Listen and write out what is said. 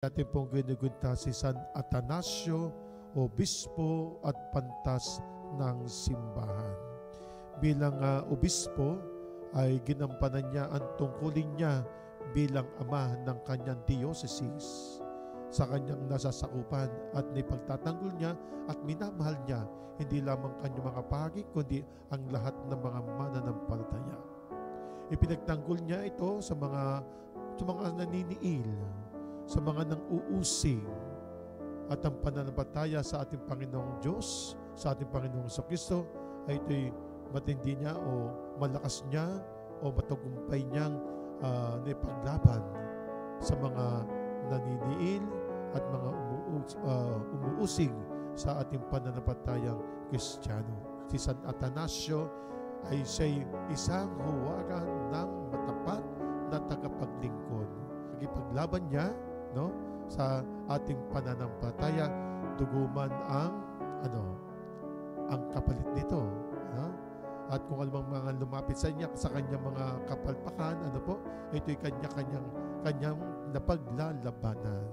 Atin pong ginugunta si San Atanasio, obispo at pantas ng simbahan. Bilang obispo ay ginampanan niya ang tungkulin niya bilang ama ng kanyang diocese sa kanyang nasasakupan at nipagtatanggol niya at minamahal niya hindi lamang kanyang mga pahagi kundi ang lahat ng mga mananampalataya. Ipinagtanggol niya ito sa mga naniniil, sa mga nang-uusig at ang pananampalataya sa ating Panginoong Diyos, sa ating Panginoong Kristo ay ito'y matindi niya o malakas niya o matagumpay niyang naipaglaban sa mga naniniil at mga umuusig sa ating pananampalatayang Kristiyano. Si San Atanasio ay siya'y isang huwagan ng matapat na tagapaglingkod. Nagipaglaban niya sa ating pananampalataya, duguman ang kapalit nito. At kung anumang mga lumapit sa kanyang mga kapalpakan, ito'y kanyang napaglalabanan.